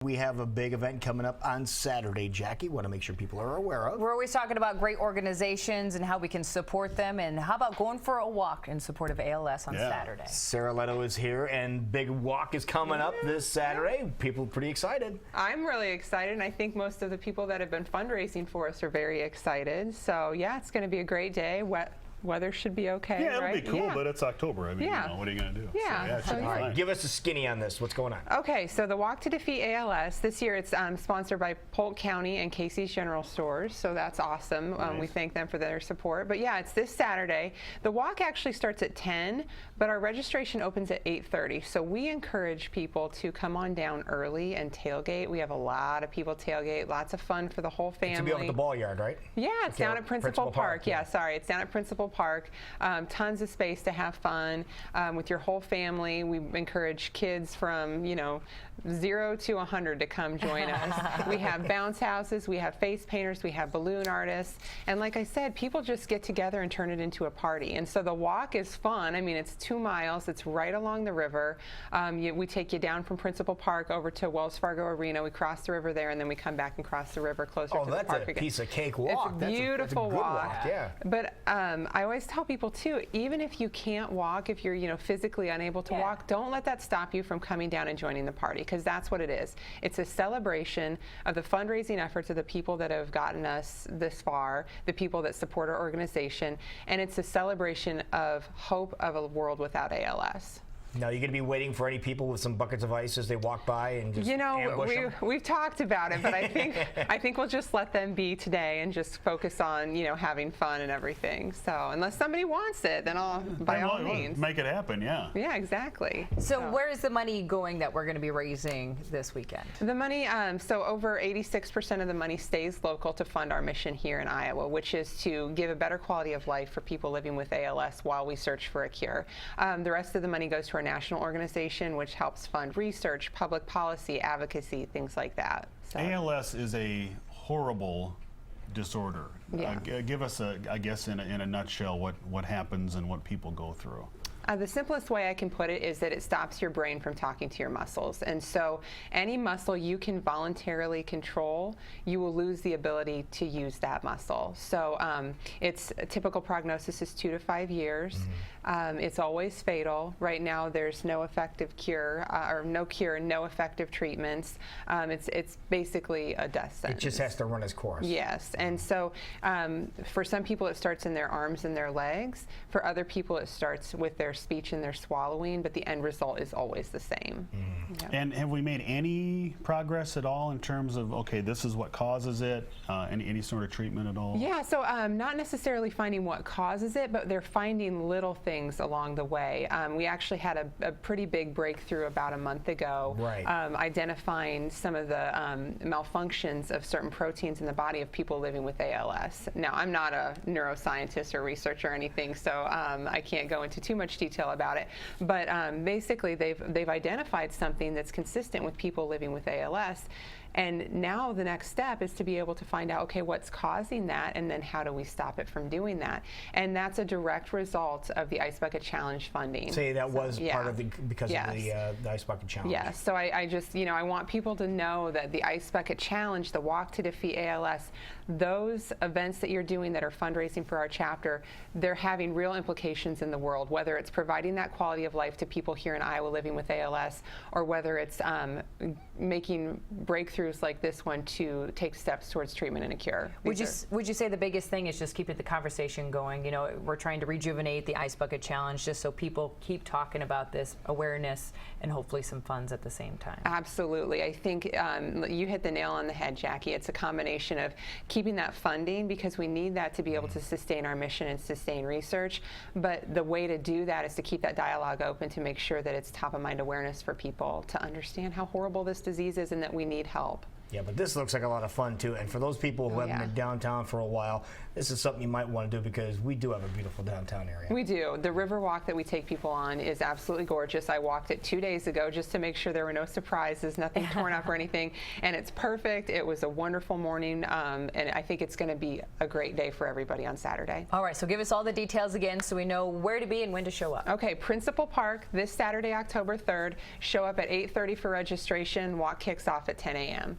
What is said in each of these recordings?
We have a big event coming up on Saturday, Jackie. Want to make sure people are aware of. We're always talking about great organizations and how we can support them. And how about going for a walk in support of ALS on Saturday? Sarah Leto is here, and big walk is coming up this Saturday. People are pretty excited. I'm really excited, and I think most of the people that have been fundraising for us are very excited. So yeah, it's going to be a great day. Weather should be okay. Yeah, it'll right? be cool, but it's October. I mean, you know, what are you going to do? Yeah. So, it should be All right, fine. give us a skinny on this. What's going on? Okay, so the Walk to Defeat ALS, this year it's sponsored by Polk County and Casey's General Stores, so that's awesome. Nice. We thank them for their support. But yeah, it's this Saturday. The walk actually starts at 10, but our registration opens at 8:30. So we encourage people to come on down early and tailgate. We have a lot of people tailgate, lots of fun for the whole family. To be over at the ball yard, right? Yeah, it's down at Principal Park. Yeah, sorry, it's down at Principal Park. Tons of space to have fun with your whole family. We encourage kids from 0 to 100 to come join us. We have bounce houses, we have face painters, we have balloon artists, and like I said, people just get together and turn it into a party. And so the walk is fun. I mean, it's 2 miles. It's right along the river. We take you down from Principal Park over to Wells Fargo Arena. We cross the river there, and then we come back and cross the river closer to the park again. Oh, that's a piece of cake walk. It's a beautiful walk. Yeah. But I always tell people too, even if you can't walk, if you're physically unable to walk, don't let that stop you from coming down and joining the party, because that's what it is. It's a celebration of the fundraising efforts of the people that have gotten us this far, the people that support our organization, and it's a celebration of hope of a world without ALS. Now, you're going to be waiting for any people with some buckets of ice as they walk by and just ambush them? We've talked about it, but I think we'll just let them be today and just focus on having fun and everything. So unless somebody wants it, then I'll by all means make it happen. Yeah. Yeah, exactly. So where is the money going that we're going to be raising this weekend? The money, so over 86% of the money stays local to fund our mission here in Iowa, which is to give a better quality of life for people living with ALS while we search for a cure. The rest of the money goes to our national organization, which helps fund research, public policy, advocacy, things like that. So. ALS is a horrible disorder. Yeah. Give us, I guess, in a nutshell, what happens and what people go through. The simplest way I can put it is that it stops your brain from talking to your muscles. And so any muscle you can voluntarily control, you will lose the ability to use that muscle. So its typical prognosis is 2 to 5 years. It's always fatal. Right now there's no effective cure, or no cure, no effective treatments. It's basically a death sentence. It just has to run its course. Yes, and so for some people it starts in their arms and their legs. For other people it starts with their speech and their swallowing, but the end result is always the same. Yeah. And have we made any progress at all in terms of, okay, this is what causes it, any sort of treatment at all? Yeah, so not necessarily finding what causes it, but they're finding little things along the way. We actually had a pretty big breakthrough about a month ago, identifying some of the malfunctions of certain proteins in the body of people living with ALS. Now, I'm not a neuroscientist or researcher or anything, so I can't go into too much detail about it, but basically they've identified something that's consistent with people living with ALS. And now the next step is to be able to find out, okay, what's causing that, and then how do we stop it from doing that? And that's a direct result of the Ice Bucket Challenge funding. Say that was part of because of the Ice Bucket Challenge. Yes, so I just, I want people to know that the Ice Bucket Challenge, the Walk to Defeat ALS, those events that you're doing that are fundraising for our chapter, they're having real implications in the world, whether it's providing that quality of life to people here in Iowa living with ALS, or whether it's making breakthroughs like this one to take steps towards treatment and a cure. Would you say the biggest thing is just keeping the conversation going? We're trying to rejuvenate the Ice Bucket Challenge just so people keep talking about this, awareness, and hopefully some funds at the same time. Absolutely. I think you hit the nail on the head, Jackie. It's a combination of keeping that funding, because we need that to be able to sustain our mission and sustain research. But the way to do that is to keep that dialogue open, to make sure that it's top of mind awareness for people to understand how horrible this disease is and that we need help. Yeah, but this looks like a lot of fun too. And for those people who haven't been downtown for a while, this is something you might want to do because we do have a beautiful downtown area. We do. The river walk that we take people on is absolutely gorgeous. I walked it 2 days ago just to make sure there were no surprises, nothing torn up or anything. And it's perfect. It was a wonderful morning, and I think it's going to be a great day for everybody on Saturday. All right, so give us all the details again so we know where to be and when to show up. Okay, Principal Park this Saturday, October 3rd. Show up at 8:30 for registration. Walk kicks off at 10 a.m.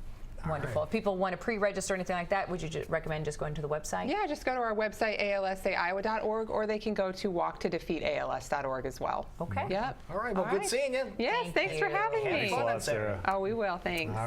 Wonderful. If people want to pre-register or anything like that, would you recommend just going to the website? Yeah, just go to our website, alsaiowa.org, or they can go to walktodefeatals.org as well. Okay. Yep. All right, well, good seeing you. Yes, thanks for having me. Have fun out there. Oh, we will. Thanks.